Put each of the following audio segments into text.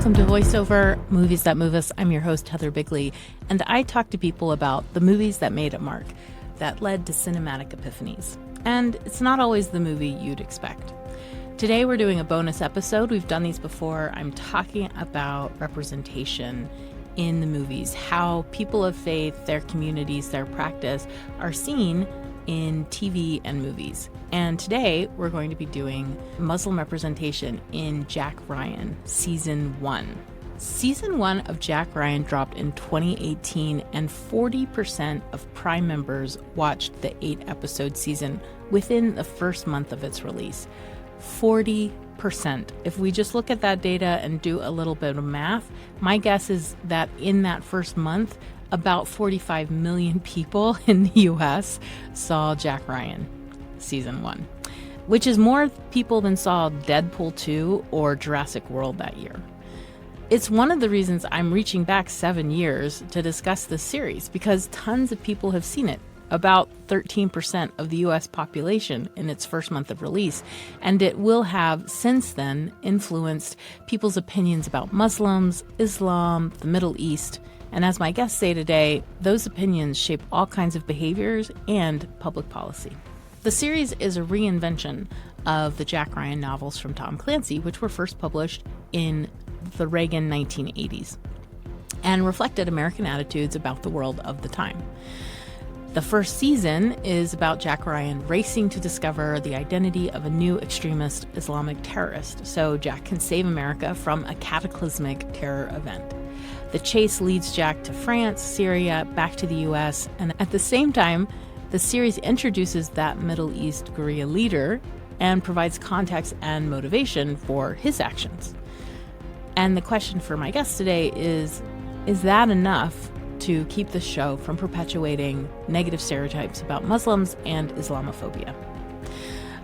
Welcome to VoiceOver, Movies That Move Us. I'm your host, Heather Bigley, and I talk to people about the movies that made a mark, that led to cinematic epiphanies. And it's not always the movie you'd expect. Today we're doing a bonus episode. We've done these before. I'm talking about representation in the movies, how people of faith, their communities, their practice are seen in TV and movies. And today we're going to be doing Muslim representation in Jack Ryan, Season 1. Season 1 of Jack Ryan dropped in 2018, and 40% of Prime members watched the 8-episode season within the first month of its release. 40%. If we just look at that data and do a little bit of math, my guess is that in that first month, about 45 million people in the US saw Jack Ryan Season 1, which is more people than saw Deadpool 2 or Jurassic World that year. It's one of the reasons I'm reaching back 7 years to discuss this series, because tons of people have seen it, about 13% of the US population in its first month of release, and it will have since then influenced people's opinions about Muslims, Islam, the Middle East, and as my guests say today, those opinions shape all kinds of behaviors and public policy. The series is a reinvention of the Jack Ryan novels from Tom Clancy, which were first published in the Reagan 1980s and reflected American attitudes about the world of the time. The first season is about Jack Ryan racing to discover the identity of a new extremist Islamic terrorist, so Jack can save America from a cataclysmic terror event. The chase leads Jack to France, Syria, back to the US, and at the same time, the series introduces that Middle East guerrilla leader and provides context and motivation for his actions. And the question for my guest today is that enough to keep the show from perpetuating negative stereotypes about Muslims and Islamophobia?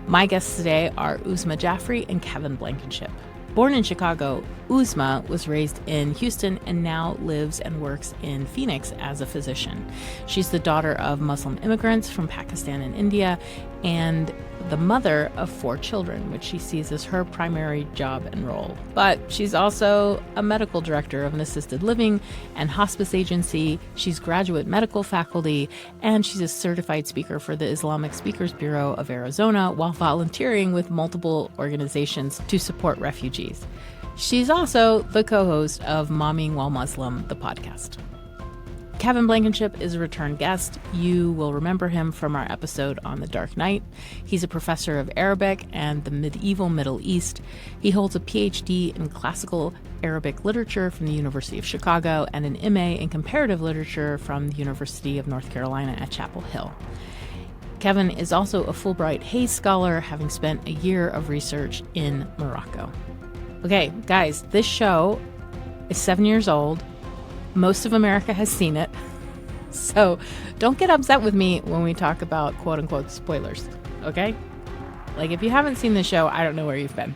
My guests today are Uzma Jafri and Kevin Blankinship. Born in Chicago, Uzma was raised in Houston and now lives and works in Phoenix as a physician. She's the daughter of Muslim immigrants from Pakistan and India, and the mother of 4 children, which she sees as her primary job and role. But she's also a medical director of an assisted living and hospice agency. She's graduate medical faculty, and she's a certified speaker for the Islamic Speakers Bureau of Arizona while volunteering with multiple organizations to support refugees. She's also the co-host of Momming While Muslim, the podcast. Kevin Blankinship is a return guest. You will remember him from our episode on The Dark Knight. He's a professor of Arabic and the medieval Middle East. He holds a PhD in classical Arabic literature from the University of Chicago and an MA in comparative literature from the University of North Carolina at Chapel Hill. Kevin is also a Fulbright-Hayes scholar, having spent a year of research in Morocco. Okay, guys, this show is 7 years old. Most of America has seen it. So don't get upset with me when we talk about quote-unquote spoilers, okay? Like, if you haven't seen the show, I don't know where you've been.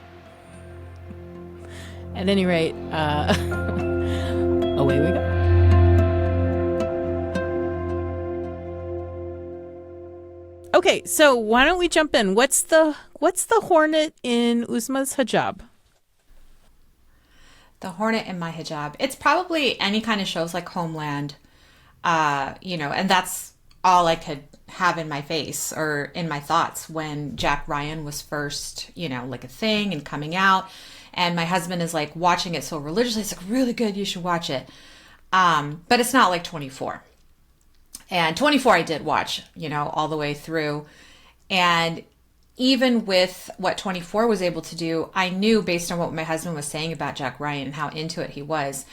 At any rate, away we go. Okay, so why don't we jump in? What's the hornet in Uzma's hijab? The hornet in my hijab. It's probably any kind of shows like Homeland, and that's all I could have in my face or in my thoughts when Jack Ryan was first, like a thing and coming out. And my husband is like watching it so religiously. It's like, really good, you should watch it. But it's not like 24. And 24 I did watch, all the way through. And even with what 24 was able to do, I knew based on what my husband was saying about Jack Ryan and how into it he was,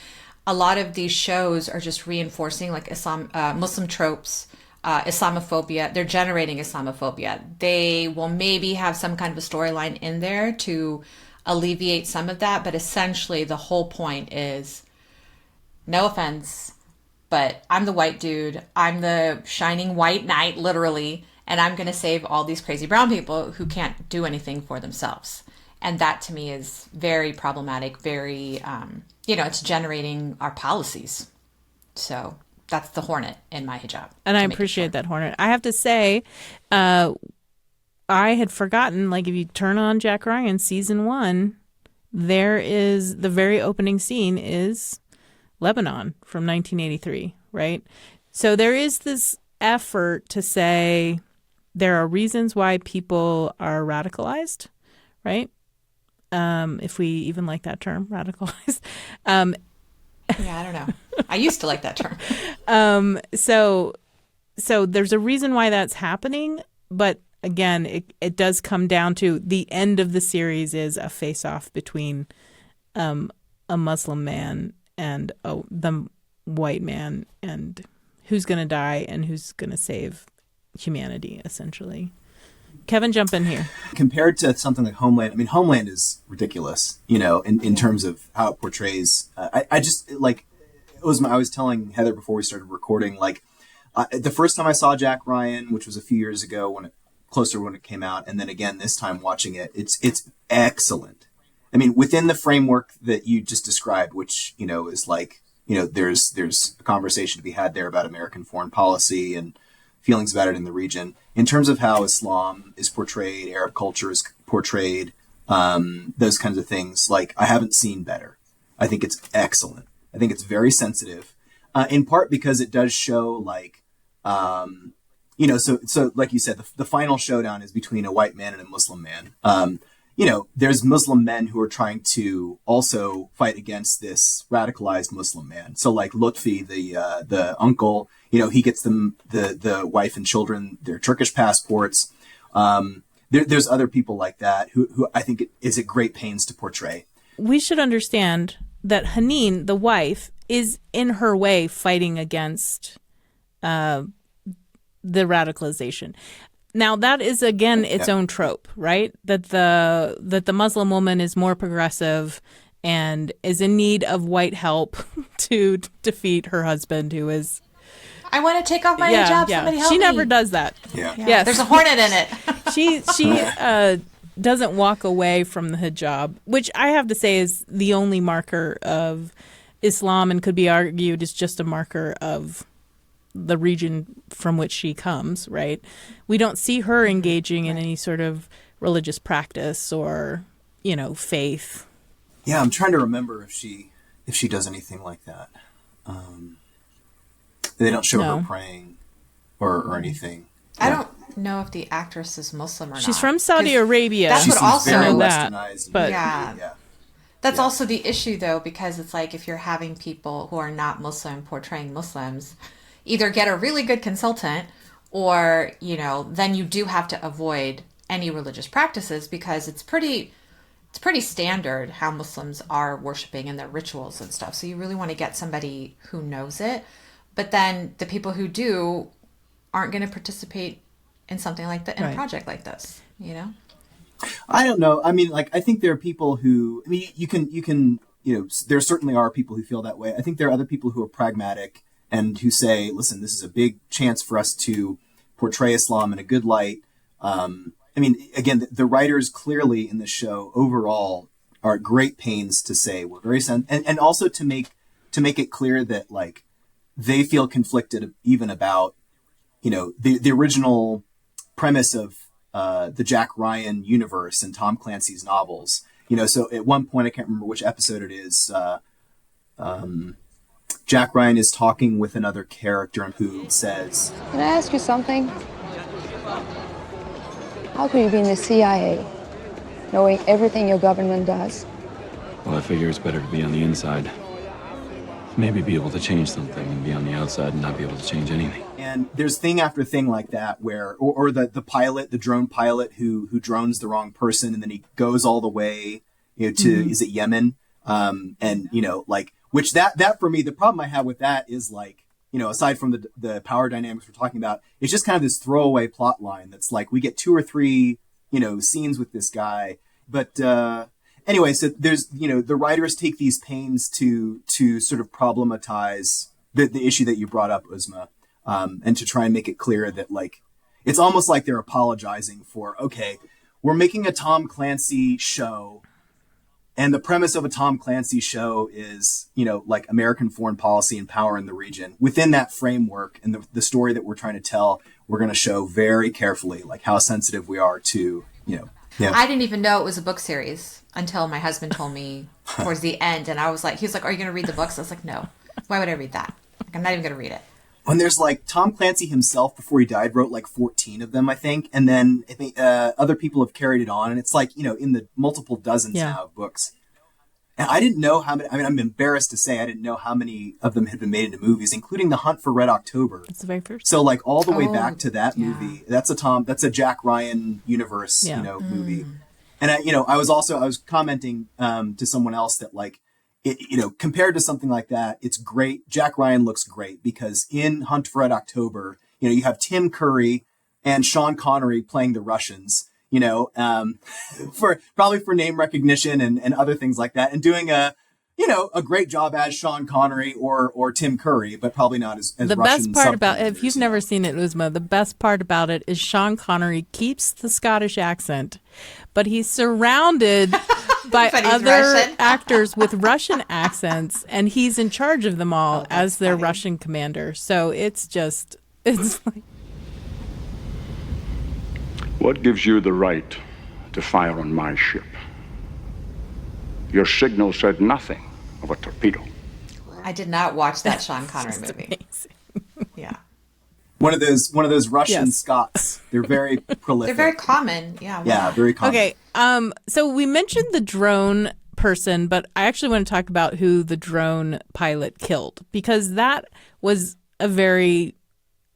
a lot of these shows are just reinforcing like Muslim tropes, Islamophobia. They're generating Islamophobia. They will maybe have some kind of a storyline in there to alleviate some of that, but essentially the whole point is, no offense, but I'm the white dude. I'm the shining white knight, literally. And I'm going to save all these crazy brown people who can't do anything for themselves. And that to me is very problematic, very, it's generating our policies. So that's the hornet in my hijab. And I appreciate that hornet. I have to say, I had forgotten, like, if you turn on Jack Ryan season 1, there is the very opening scene is Lebanon from 1983, right? So there is this effort to say there are reasons why people are radicalized, right? If we even like that term, radicalized. Yeah, I don't know. I used to like that term. So there's a reason why that's happening, but again, it does come down to the end of the series is a face-off between a Muslim man and the white man, and who's going to die and who's going to save humanity, essentially. Kevin, jump in here. Compared to something like Homeland, I mean, Homeland is ridiculous, in terms of how it portrays. I just, like, I was telling Heather before we started recording, like, the first time I saw Jack Ryan, which was a few years ago when it came out, and then again this time watching it, it's excellent. I mean, within the framework that you just described, which, is like, there's a conversation to be had there about American foreign policy and feelings about it in the region. In terms of how Islam is portrayed, Arab culture is portrayed, those kinds of things, like, I haven't seen better. I think it's excellent. I think it's very sensitive, in part because it does show, like, so like you said, the final showdown is between a white man and a Muslim man. There's Muslim men who are trying to also fight against this radicalized Muslim man. So like Lutfi, the uncle, he gets them, the wife and children, their Turkish passports. There's other people like that who I think is at great pains to portray. We should understand that Haneen, the wife, is in her way fighting against the radicalization. Now that is again its own trope, right? That the Muslim woman is more progressive and is in need of white help to defeat her husband, who is. I want to take off my hijab. Somebody help me. She never does that. Yeah. Yes. There's a hornet in it. She doesn't walk away from the hijab, which I have to say is the only marker of Islam, and could be argued is just a marker of the region from which she comes, right? We don't see her engaging in any sort of religious practice or, faith. Yeah, I'm trying to remember if she does anything like that. They don't show her praying or anything. I don't know if the actress is Muslim or not. She's from Saudi Arabia. That's what also very westernized, but That's also the issue, though, because it's like if you're having people who are not Muslim portraying Muslims, either get a really good consultant or, then you do have to avoid any religious practices because it's pretty standard how Muslims are worshiping and their rituals and stuff. So you really want to get somebody who knows it. But then the people who do aren't going to participate in something like that, in a project like this, I don't know. I mean, like, I think there are people who, I mean, you can, there certainly are people who feel that way. I think there are other people who are pragmatic and who say, listen, this is a big chance for us to portray Islam in a good light. I mean, again, the writers clearly in the show overall are at great pains to say we're very and also to make it clear that, like, they feel conflicted even about, the original premise of the Jack Ryan universe and Tom Clancy's novels. So at one point, I can't remember which episode it is, Jack Ryan is talking with another character who says, "Can I ask you something? How could you be in the CIA, knowing everything your government does?" Well, I figure it's better to be on the inside. Maybe be able to change something and be on the outside and not be able to change anything. And there's thing after thing like that where, or the pilot, the drone pilot who drones the wrong person and then he goes all the way, to, is it Yemen? And, like, which that for me, the problem I have with that is, like, aside from the power dynamics we're talking about, it's just kind of this throwaway plot line that's like, we get 2 or 3, scenes with this guy. But, anyway, so there's, the writers take these pains to sort of problematize the issue that you brought up, Uzma, and to try and make it clear that, like, it's almost like they're apologizing for, okay, we're making a Tom Clancy show, and the premise of a Tom Clancy show is, like, American foreign policy and power in the region. Within that framework and the story that we're trying to tell, we're going to show very carefully, like, how sensitive we are to, Yeah. I didn't even know it was a book series until my husband told me towards the end. And I was like, he was like, are you going to read the books? I was like, no. Why would I read that? Like, I'm not even going to read it. When there's like Tom Clancy himself before he died wrote like 14 of them, I think. And then I think other people have carried it on. And it's like, in the multiple dozens now of books. And I didn't know how many, I'm embarrassed to say I didn't know how many of them had been made into movies, including The Hunt for Red October. That's the very first. So like all the way back to that movie, that's a Jack Ryan universe, movie. And I was commenting to someone else that like, compared to something like that, it's great. Jack Ryan looks great because in Hunt for Red October, you have Tim Curry and Sean Connery playing the Russians, for name recognition and other things like that, and doing a great job as Sean Connery or Tim Curry, but probably not as the Russian. best part about if you've never seen it, Uzma, the best part about it is Sean Connery keeps the Scottish accent, but he's surrounded by other Russian. actors with Russian accents, and he's in charge of them all as their Russian commander. So it's like. What gives you the right to fire on my ship? Your signal said nothing of a torpedo. I did not watch that Sean Connery movie. Amazing. Yeah. One of those Russian Scots. They're very prolific. They're very common. Yeah. Yeah, very common. Okay. So we mentioned the drone person, but I actually want to talk about who the drone pilot killed, because that was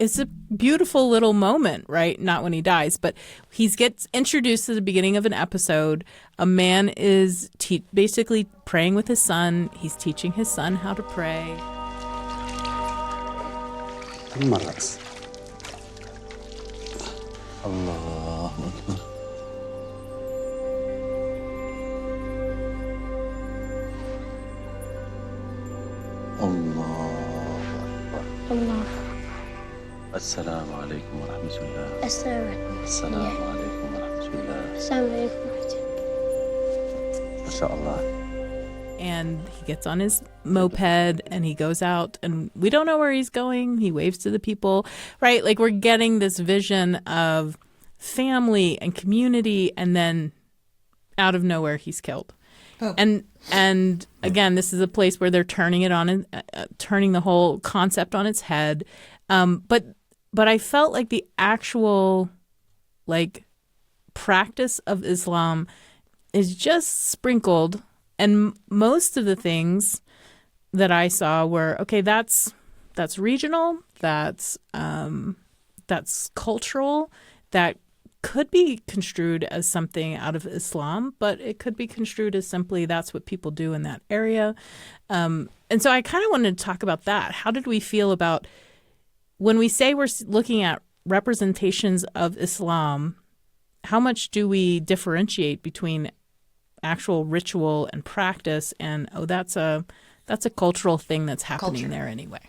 it's a beautiful little moment, right? Not when he dies, but he gets introduced at the beginning of an episode. A man is basically praying with his son. He's teaching his son how to pray. Allah Akbar. Allah. السلام عليكم ورحمة الله. السلام عليكم ورحمة الله. ما شاء الله. And he gets on his moped and he goes out, and we don't know where he's going. He waves to the people, right? Like, we're getting this vision of family and community, and then out of nowhere he's killed. Oh. And again, this is a place where they're turning it on and turning the whole concept on its head. But I felt like the actual practice of Islam is just sprinkled, and most of the things that I saw were that's regional, that's cultural, that could be construed as something out of Islam, but it could be construed as simply that's what people do in that area. And so I kind of wanted to talk about that. How did we feel about when we say we're looking at representations of Islam? How much do we differentiate between actual ritual and practice and that's a cultural thing that's happening there anyway?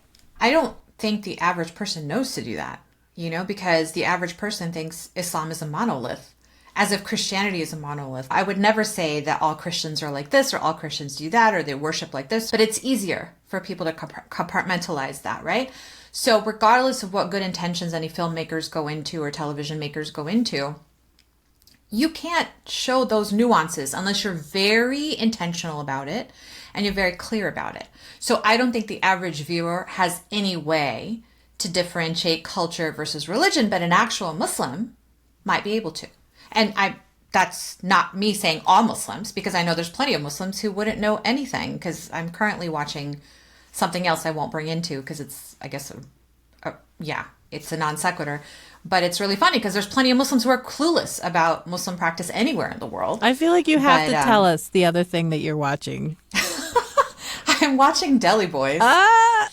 I don't think the average person knows to do that, because the average person thinks Islam is a monolith, as if Christianity is a monolith. I would never say that all Christians are like this or all Christians do that or they worship like this, but it's easier for people to compartmentalize that, right? So regardless of what good intentions any filmmakers go into or television makers go into, you can't show those nuances unless you're very intentional about it and you're very clear about it. So I don't think the average viewer has any way to differentiate culture versus religion, but an actual Muslim might be able to. And that's not me saying all Muslims, because I know there's plenty of Muslims who wouldn't know anything, because I'm currently watching something else I won't bring into because it's, I guess, it's a non sequitur. But it's really funny because there's plenty of Muslims who are clueless about Muslim practice anywhere in the world. I feel like you have to tell us the other thing that you're watching. I'm watching Deli Boys.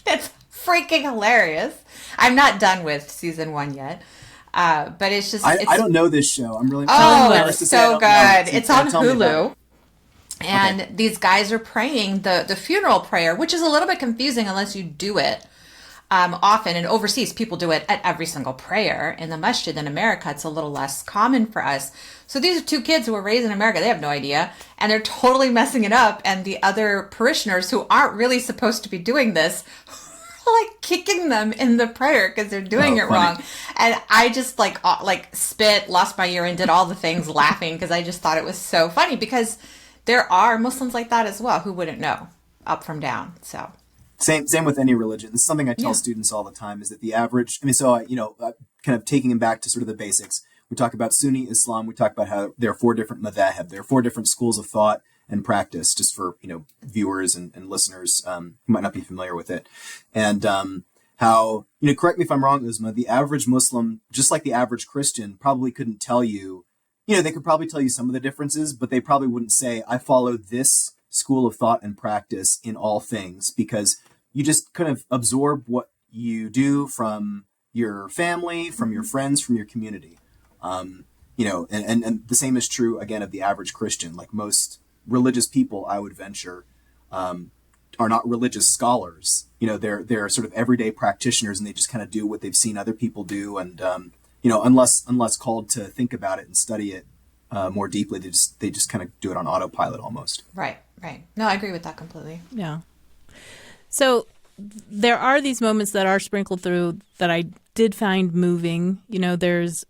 It's freaking hilarious. I'm not done with season 1 yet. But it's just... I don't know this show. I'm really... it's so good. It's on Hulu. And these guys are praying the funeral prayer, which is a little bit confusing unless you do it often. And overseas, people do it at every single prayer. In the masjid in America, it's a little less common for us. So these are 2 kids who were raised in America. They have no idea. And they're totally messing it up. And the other parishioners who aren't really supposed to be doing this like kicking them in the prayer because they're doing it wrong. And I just like spit, lost my urine, did all the things laughing because I just thought it was so funny, because there are Muslims like that as well who wouldn't know up from down. So same with any religion. This is something I tell students all the time, is that the average, kind of taking them back to sort of the basics. We talk about Sunni Islam. We talk about how there are 4 different madhahib. There are 4 different schools of thought and practice, just for, viewers and listeners who might not be familiar with it. And how, correct me if I'm wrong, Uzma, the average Muslim, just like the average Christian, probably couldn't tell you, they could probably tell you some of the differences, but they probably wouldn't say, I follow this school of thought and practice in all things, because you just kind of absorb what you do from your family, from your friends, from your community. And the same is true, again, of the average Christian. Like most religious people, I would venture, are not religious scholars. They're sort of everyday practitioners, and they just kind of do what they've seen other people do. And, unless called to think about it and study it more deeply, they just kind of do it on autopilot almost. Right. No, I agree with that completely. Yeah. So there are these moments that are sprinkled through that I did find moving. There's,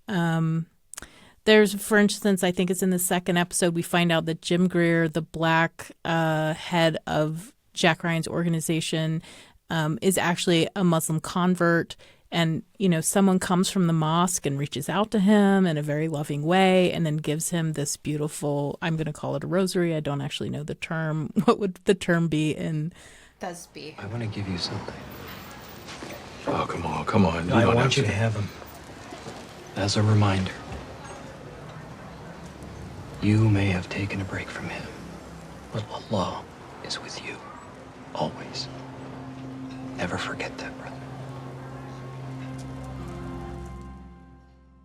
for instance, I think it's in the second episode, we find out that Jim Greer, the black head of Jack Ryan's organization, is actually a Muslim convert. And, someone comes from the mosque and reaches out to him in a very loving way, and then gives him this beautiful, I'm going to call it a rosary. I don't actually know the term. What would the term be in? Tasbih. I want to give you something. Oh, come on. I want you to have them as a reminder. You may have taken a break from him, but Allah is with you, always. Never forget that, brother.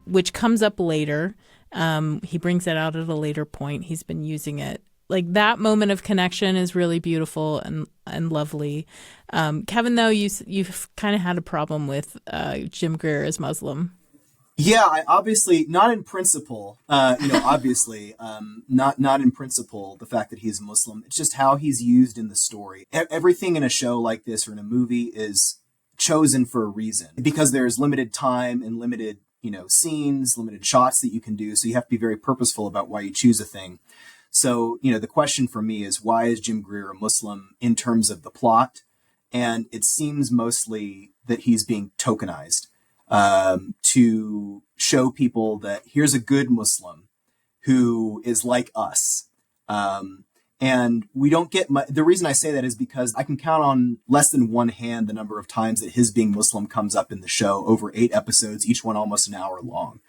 Which comes up later. He brings it out at a later point. He's been using it. Like, that moment of connection is really beautiful and lovely. Kevin, though, you've kind of had a problem with Jim Greer as Muslim. Yeah, I obviously, not in principle, obviously, not in principle, the fact that he's Muslim. It's just how he's used in the story. Everything in a show like this or in a movie is chosen for a reason, because there's limited time and limited, scenes, limited shots that you can do. So you have to be very purposeful about why you choose a thing. So, the question for me is, why is Jim Greer a Muslim in terms of the plot? And it seems mostly that he's being tokenized to show people that here's a good Muslim who is like us. And we don't get much. The reason I say that is because I can count on less than one hand the number of times that his being Muslim comes up in the show over 8 episodes, each one almost an hour long.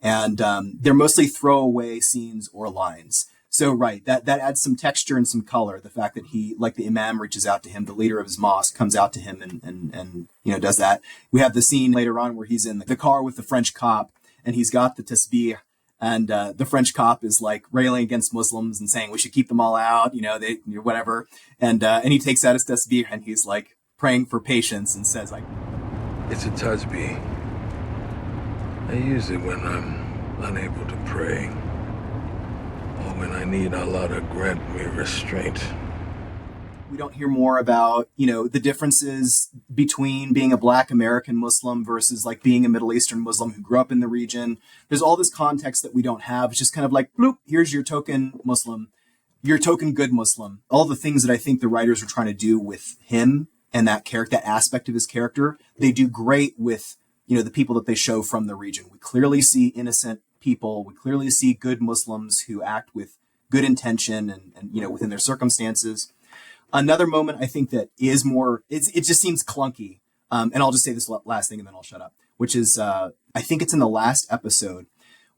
And they're mostly throwaway scenes or lines. So, right, that adds some texture and some color. The fact that he, like the imam reaches out to him, the leader of his mosque comes out to him and does that. We have the scene later on where he's in the car with the French cop, and he's got the tasbih, and the French cop is like railing against Muslims and saying we should keep them all out, they whatever. And he takes out his tasbih and he's like praying for patience and says like, it's a tasbih. I use it when I'm unable to pray, or when I need Allah to grant me restraint. We don't hear more about, the differences between being a black American Muslim versus like being a Middle Eastern Muslim who grew up in the region. There's all this context that we don't have. It's just kind of like, bloop, here's your token Muslim, your token good Muslim. All the things that I think the writers are trying to do with him and that character, that aspect of his character, they do great with, the people that they show from the region. We clearly see innocent people. We clearly see good Muslims who act with good intention and within their circumstances. Another moment I think that is more, it just seems clunky. And I'll just say this last thing and then I'll shut up, which is, I think it's in the last episode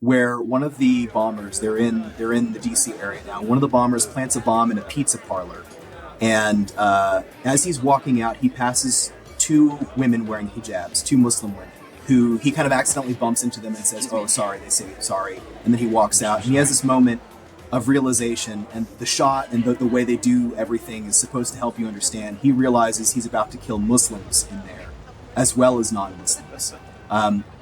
where one of the bombers, they're in the DC area now. One of the bombers plants a bomb in a pizza parlor. And as he's walking out, he passes 2 women wearing hijabs, 2 Muslim women, who he kind of accidentally bumps into them and says, oh, sorry. They say sorry. And then he walks out and he has this moment of realization, and the shot and the way they do everything is supposed to help you understand. He realizes he's about to kill Muslims in there as well as non-Muslims.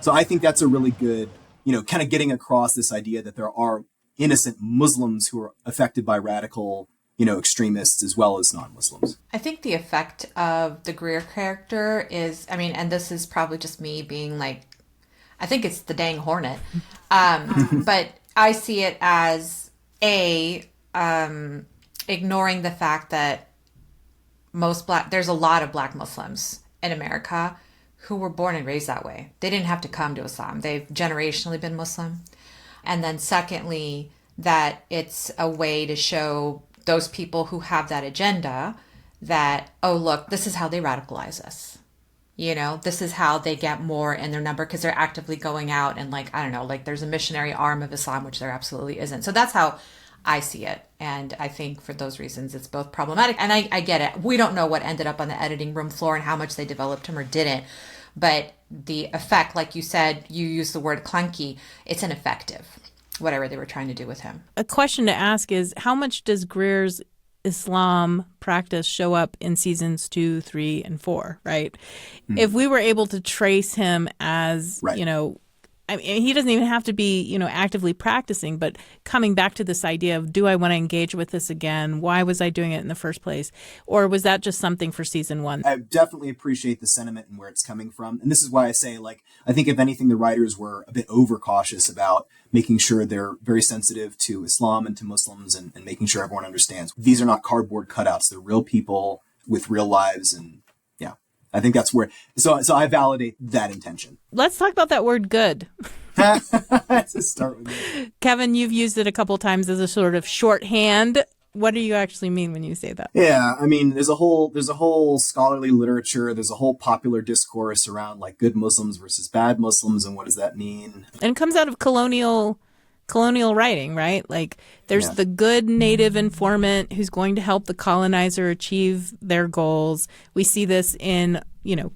So I think that's a really good, kind of getting across this idea that there are innocent Muslims who are affected by radical extremists as well as non-Muslims. I think the effect of the Greer character is, I mean, and this is probably just me being like, I think it's the dang hornet. But I see it as ignoring the fact that there's a lot of Black Muslims in America who were born and raised that way. They didn't have to come to Islam. They've generationally been Muslim. And then secondly, that it's a way to show those people who have that agenda that, oh, look, this is how they radicalize us. This is how they get more in their number because they're actively going out and like, I don't know, like there's a missionary arm of Islam, which there absolutely isn't. So that's how I see it. And I think for those reasons, it's both problematic. And I get it. We don't know what ended up on the editing room floor and how much they developed him or didn't. But the effect, like you said, you use the word clunky, it's ineffective, whatever they were trying to do with him. A question to ask is, how much does Greer's Islam practice show up in seasons 2, 3, and 4, right? Mm-hmm. If we were able to trace him as, right. I mean, he doesn't even have to be, actively practicing, but coming back to this idea of, do I want to engage with this again? Why was I doing it in the first place? Or was that just something for season 1? I definitely appreciate the sentiment and where it's coming from. And this is why I say, I think if anything, the writers were a bit overcautious about making sure they're very sensitive to Islam and to Muslims and making sure everyone understands. These are not cardboard cutouts. They're real people with real lives. And yeah, I think that's where, so I validate that intention. Let's talk about that word good. To start with it. Kevin, you've used it a couple times as a sort of shorthand. What do you actually mean when you say that? Yeah, I mean, there's a whole scholarly literature. There's a whole popular discourse around good Muslims versus bad Muslims, and what does that mean? And it comes out of colonial writing, right? There's the good native informant who's going to help the colonizer achieve their goals. We see this in,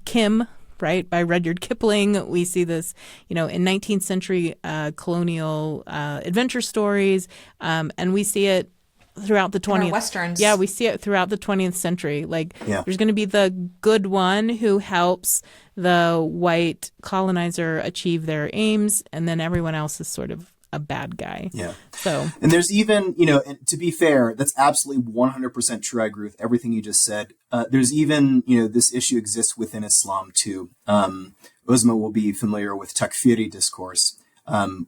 Kim, right, by Rudyard Kipling. We see this, in 19th century colonial adventure stories, and we see it throughout the 20th Westerns. Yeah, we see it throughout the 20th century. There's going to be the good one who helps the white colonizer achieve their aims, and then everyone else is sort of a bad guy. Yeah. So, and there's even, and to be fair, that's absolutely 100% true. I agree with everything you just said. There's even, this issue exists within Islam too. Uzma will be familiar with takfiri discourse,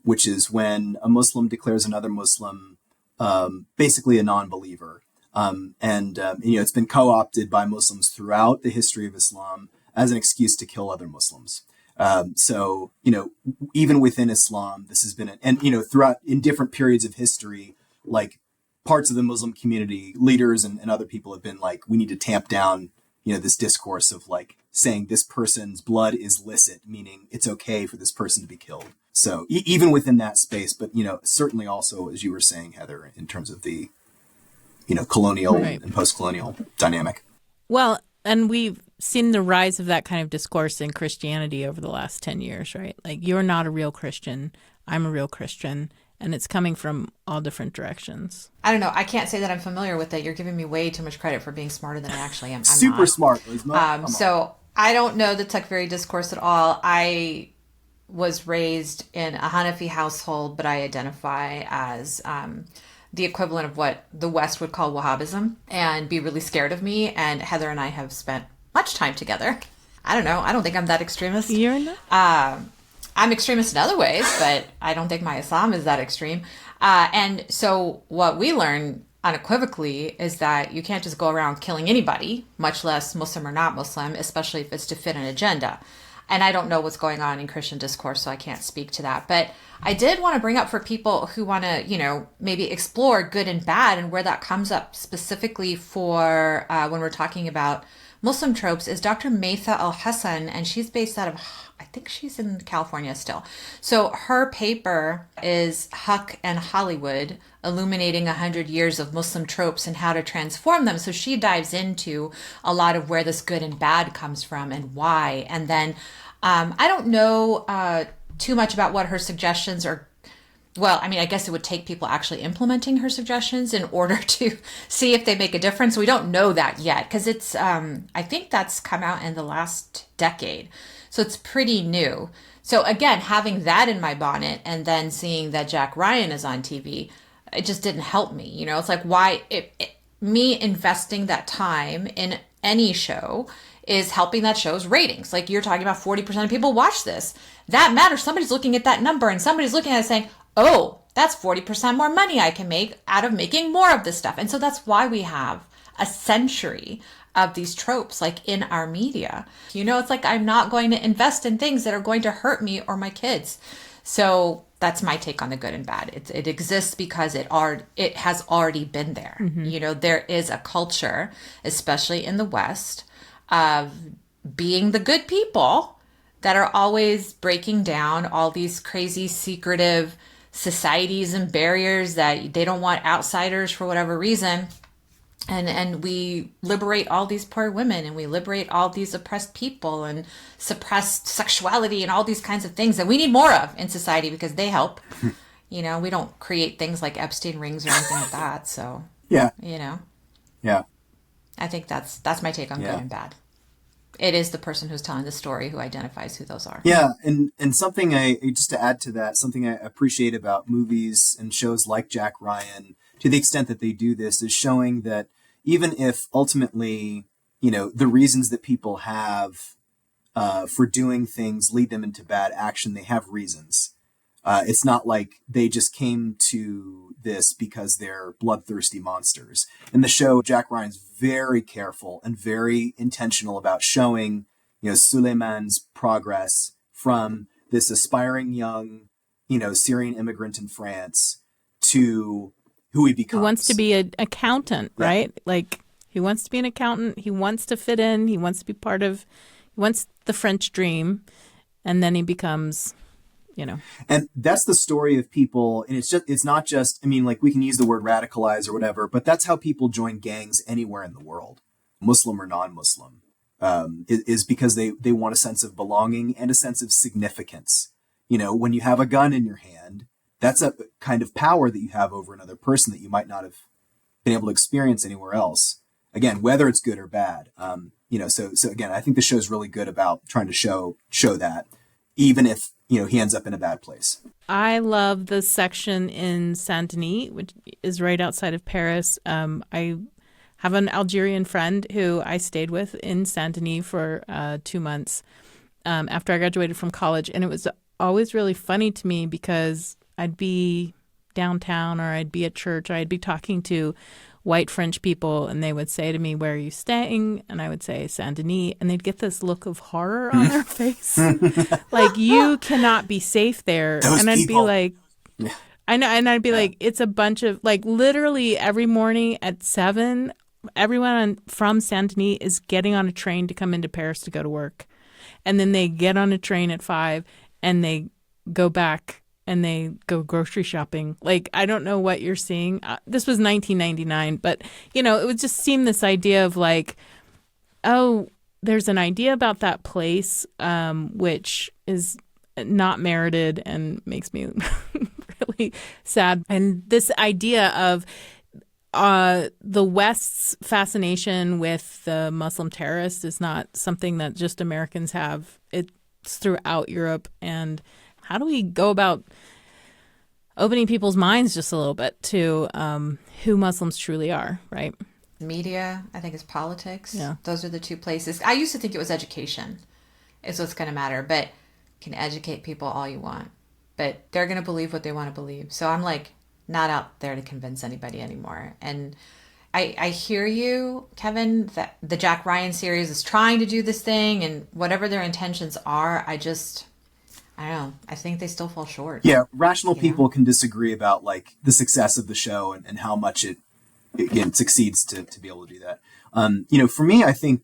which is when a Muslim declares another Muslim basically a non-believer. It's been co-opted by Muslims throughout the history of Islam as an excuse to kill other Muslims. So, even within Islam, this has been, throughout in different periods of history, parts of the Muslim community, leaders and other people have been we need to tamp down, this discourse of saying this person's blood is licit, meaning it's okay for this person to be killed. So even within that space, but, certainly also, as you were saying, Heather, in terms of the, colonial right. and post-colonial dynamic. Well, and we've seen the rise of that kind of discourse in Christianity over the last 10 years, right? You're not a real Christian. I'm a real Christian. And it's coming from all different directions. I don't know. I can't say that I'm familiar with it. You're giving me way too much credit for being smarter than I actually am. I'm super not. Smart. So I don't know the Takfiri discourse at all. I was raised in a Hanafi household, but I identify as the equivalent of what the West would call Wahhabism and be really scared of me. And Heather and I have spent much time together. I don't know. I don't think I'm that extremist. You're not? I'm extremist in other ways, but I don't think my Islam is that extreme. And so what we learn unequivocally is that you can't just go around killing anybody, much less Muslim or not Muslim, especially if it's to fit an agenda. And I don't know what's going on in Christian discourse, so I can't speak to that. But I did want to bring up for people who want to, maybe explore good and bad and where that comes up specifically for when we're talking about Muslim tropes is Dr. Maytha Al-Hassan, and she's based out of, I think she's in California still. So her paper is Huck and Hollywood, illuminating 100 years of Muslim tropes and how to transform them. So she dives into a lot of where this good and bad comes from and why. And then I don't know too much about what her suggestions are. Well, I mean, I guess it would take people actually implementing her suggestions in order to see if they make a difference. We don't know that yet because it's, I think that's come out in the last decade. So it's pretty new. So again, having that in my bonnet and then seeing that Jack Ryan is on TV, it just didn't help me. It's why me investing that time in any show is helping that show's ratings. Like you're talking about 40% of people watch this. That matters. Somebody's looking at that number and somebody's looking at it saying, oh, that's 40% more money I can make out of making more of this stuff. And so that's why we have a century of these tropes like in our media. You know, it's like I'm not going to invest in things that are going to hurt me or my kids. So that's my take on the good and bad. It exists because it has already been there. Mm-hmm. You know, there is a culture, especially in the West, of being the good people that are always breaking down all these crazy secretive societies and barriers that they don't want outsiders for whatever reason. And we liberate all these poor women and we liberate all these oppressed people and suppressed sexuality and all these kinds of things that we need more of in society because they help. You know, we don't create things like Epstein rings or anything like that. So, yeah, you know, yeah, I think that's my take on good and bad. It is the person who's telling the story who identifies who those are. Yeah, and something just to add to that, something I appreciate about movies and shows like Jack Ryan, to the extent that they do this, is showing that even if ultimately, you know, the reasons that people have for doing things lead them into bad action, they have reasons. It's not like they just came to this because they're bloodthirsty monsters. In the show, Jack Ryan's very careful and very intentional about showing, you know, Suleiman's progress from this aspiring young, you know, Syrian immigrant in France to who he becomes. He wants to be an accountant, right? Like, he wants to be an accountant. He wants to fit in. He wants to be he wants the French dream. And then he becomes, you know. And that's the story of people. And it's not just, I mean, like, we can use the word radicalize or whatever, but that's how people join gangs anywhere in the world, Muslim or non-Muslim, is because they want a sense of belonging and a sense of significance. You know, when you have a gun in your hand, that's a kind of power that you have over another person that you might not have been able to experience anywhere else. Again, whether it's good or bad. You know, so again, I think the show's really good about trying to show that, even if, you know, he ends up in a bad place. I love the section in Saint Denis, which is right outside of Paris. I have an Algerian friend who I stayed with in Saint Denis for 2 months after I graduated from college. And it was always really funny to me because I'd be downtown or I'd be at church or I'd be talking to white French people and they would say to me, "Where are you staying?" And I would say Saint Denis, and they'd get this look of horror on their face. Like, you cannot be safe there. Those and I'd people. be like, I know. And I'd be like, it's a bunch of, like, literally every morning at 7, everyone from Saint Denis is getting on a train to come into Paris to go to work. And then they get on a train at 5 and they go back and they go grocery shopping. Like, I don't know what you're seeing. This was 1999, but, you know, it would just seem this idea of like, oh, there's an idea about that place, which is not merited and makes me really sad. And this idea of the West's fascination with the Muslim terrorists is not something that just Americans have. It's throughout Europe. And how do we go about opening people's minds just a little bit to who Muslims truly are, right? Media, I think, is politics. Yeah. Those are the two places. I used to think it was education is what's going to matter, but you can educate people all you want, but they're going to believe what they want to believe. So I'm like not out there to convince anybody anymore. And I hear you, Kevin, that the Jack Ryan series is trying to do this thing, and whatever their intentions are, I don't know. I think they still fall short. Yeah, rational people can disagree about, like, the success of the show and how much it again succeeds to be able to do that. You know, for me, I think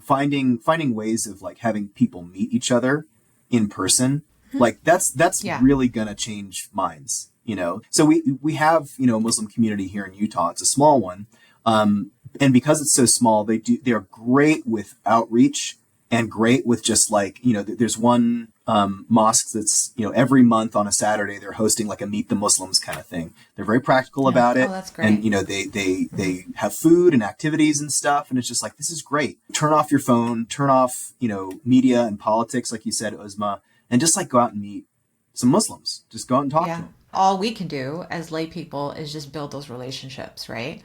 finding ways of, like, having people meet each other in person, like, that's really gonna change minds. You know, so we have, you know, a Muslim community here in Utah. It's a small one. And because it's so small, they're great with outreach and great with just, like, you know, there's one mosque that's, you know, every month on a Saturday, they're hosting like a Meet the Muslims kind of thing. They're very practical about it. Oh, that's great. And, you know, they have food and activities and stuff. And it's just like, this is great. Turn off your phone, turn off, you know, media and politics, like you said, Uzma, and just, like, go out and meet some Muslims. Just go out and talk to them. All we can do as lay people is just build those relationships, right?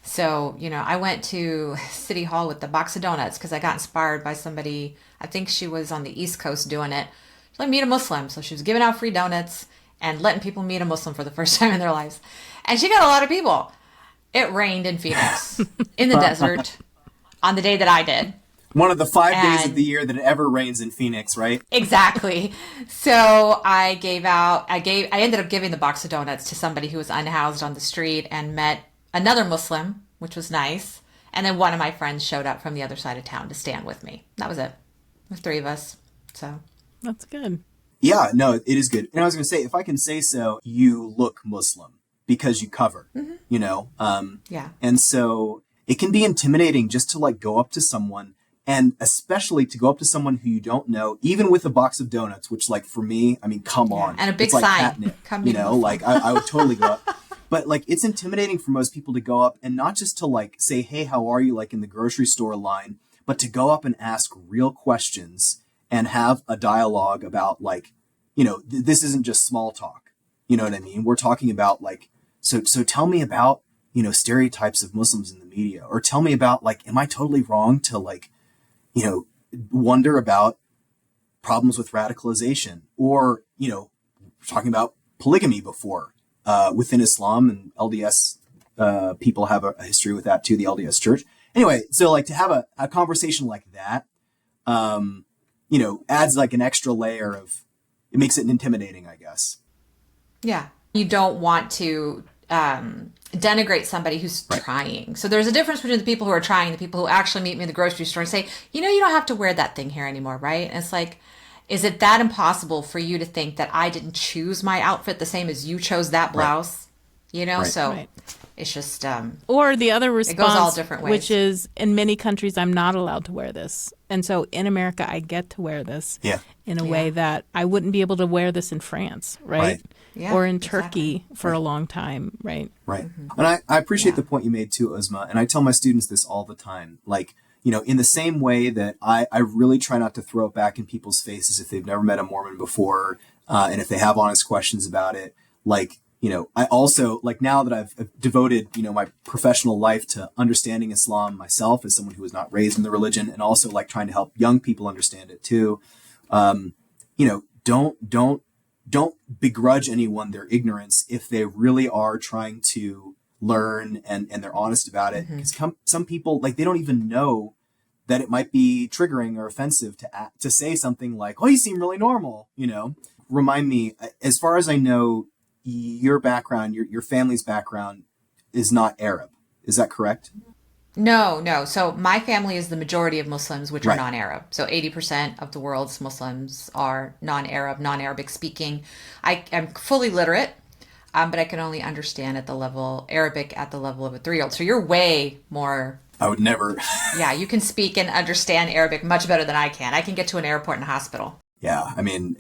So, I went to City Hall with the box of donuts because I got inspired by somebody. I think she was on the East Coast doing it. She's like, meet a Muslim. So she was giving out free donuts and letting people meet a Muslim for the first time in their lives. And she got a lot of people. It rained in Phoenix, in the desert, on the day that I did. One of the 5 days of the year that it ever rains in Phoenix, right? Exactly. So I ended up giving the box of donuts to somebody who was unhoused on the street and met another Muslim, which was nice. And then one of my friends showed up from the other side of town to stand with me. That was it. The 3 of us. So That's good. Yeah, no, it is good. And I was going to say, if I can say so, you look Muslim because you cover, yeah. And so it can be intimidating just to like go up to someone, and especially to go up to someone who you don't know, even with a box of donuts, which like for me, I mean, come on. And a big it's like sign. catnip, Come like I would totally go up. But like, it's intimidating for most people to go up and not just to like say, hey, how are you? Like in the grocery store line, but to go up and ask real questions and have a dialogue about like, this isn't just small talk. You know what I mean? We're talking about like, so tell me about, stereotypes of Muslims in the media, or tell me about like, am I totally wrong to like, wonder about problems with radicalization, or, talking about polygamy before, within Islam, and LDS, people have a history with that too, the LDS church. Anyway, so like to have a conversation like that, adds like an extra layer of, it makes it intimidating, I guess. Yeah. You don't want to denigrate somebody who's trying. So there's a difference between the people who are trying and the people who actually meet me in the grocery store and say, you don't have to wear that thing here anymore, right? And it's like, is it that impossible for you to think that I didn't choose my outfit the same as you chose that blouse? So it's just... or the other response, it goes all different ways. Which is, in many countries, I'm not allowed to wear this. And so in America, I get to wear this in a way that I wouldn't be able to wear this in France, right? Yeah, or in Turkey for a long time, right? Right. And I appreciate the point you made too, Uzma. And I tell my students this all the time. Like, in the same way that I really try not to throw it back in people's faces if they've never met a Mormon before, and if they have honest questions about it. Like, I also, like now that I've devoted, my professional life to understanding Islam myself as someone who was not raised in the religion, and also like trying to help young people understand it too. Don't begrudge anyone their ignorance if they really are trying to learn and they're honest about it. Because some people, like, they don't even know that it might be triggering or offensive to say something like, oh, you seem really normal, Remind me, as far as I know, your background, your family's background is not Arab. Is that correct? No. So my family is the majority of Muslims, which are non-Arab. So 80% of the world's Muslims are non-Arab, non-Arabic speaking. I am fully literate, but I can only understand Arabic at the level of a 3-year-old. So you're way more... I would never... Yeah, you can speak and understand Arabic much better than I can. I can get to an airport and a hospital. Yeah, I mean,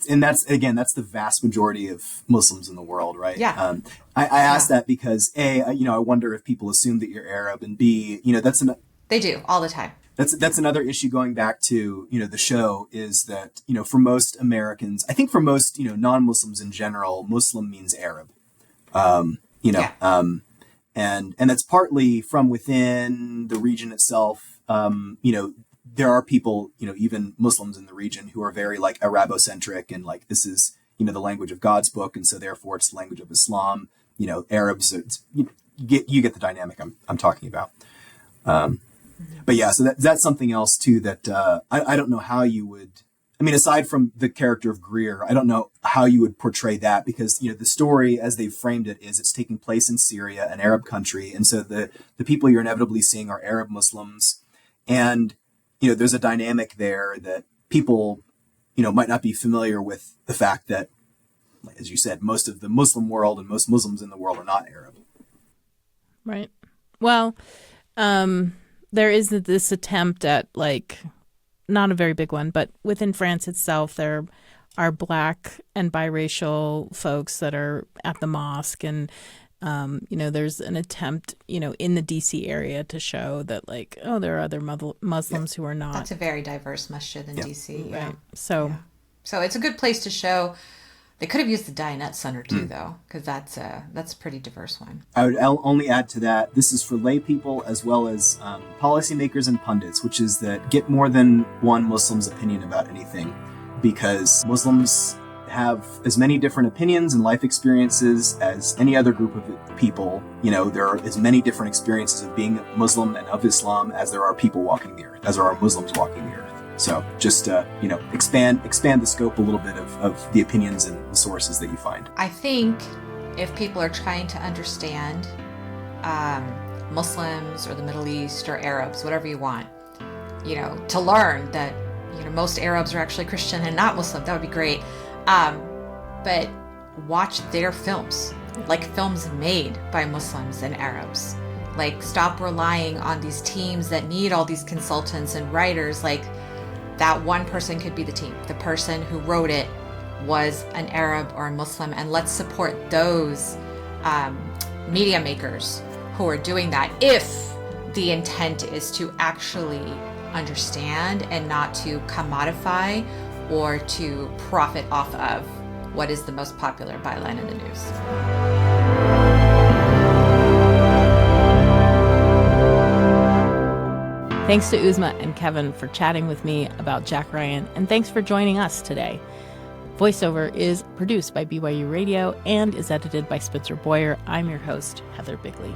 and that's the vast majority of Muslims in the world, right? Yeah. I ask that because A, I wonder if people assume that you're Arab, and B, they do all the time. That's another issue going back to, the show, is that, for most Americans, I think for most, non-Muslims in general, Muslim means Arab, and that's partly from within the region itself. There are people, even Muslims in the region who are very like Arabocentric, and like, this is, the language of God's book. And so therefore it's the language of Islam, Arabs, you get the dynamic I'm talking about. But yeah, so that's something else too, that I don't know how you would, aside from the character of Greer, I don't know how you would portray that, because, the story as they've framed it is it's taking place in Syria, an Arab country. And so the people you're inevitably seeing are Arab Muslims. And, there's a dynamic there that people, might not be familiar with, the fact that, as you said, most of the Muslim world and most Muslims in the world are not Arab. Right. Well, there is this attempt at, like, not a very big one, but within France itself, there are Black and biracial folks that are at the mosque, and there's an attempt, in the DC area to show that, like, oh, there are other Muslims who are not. That's a very diverse masjid in DC. Yeah. Right. So it's a good place to show They could have used the Dianet Center too, though, because that's a pretty diverse one. I'll only add to that, this is for lay people as well as policymakers and pundits, which is that get more than one Muslim's opinion about anything, because Muslims have as many different opinions and life experiences as any other group of people. You know, there are as many different experiences of being Muslim and of Islam as there are people walking the earth, as there are Muslims walking the earth. So just, expand the scope a little bit of the opinions and the sources that you find. I think if people are trying to understand Muslims or the Middle East or Arabs, whatever you want, to learn that, most Arabs are actually Christian and not Muslim, that would be great. But watch their films, like films made by Muslims and Arabs. Like, stop relying on these teams that need all these consultants and writers. Like, that one person could be the team. The person who wrote it was an Arab or a Muslim, and let's support those media makers who are doing that, if the intent is to actually understand and not to commodify or to profit off of what is the most popular byline in the news. Thanks to Uzma and Kevin for chatting with me about Jack Ryan, and thanks for joining us today. Voiceover is produced by BYU Radio and is edited by Spencer Boyer. I'm your host, Heather Bigley.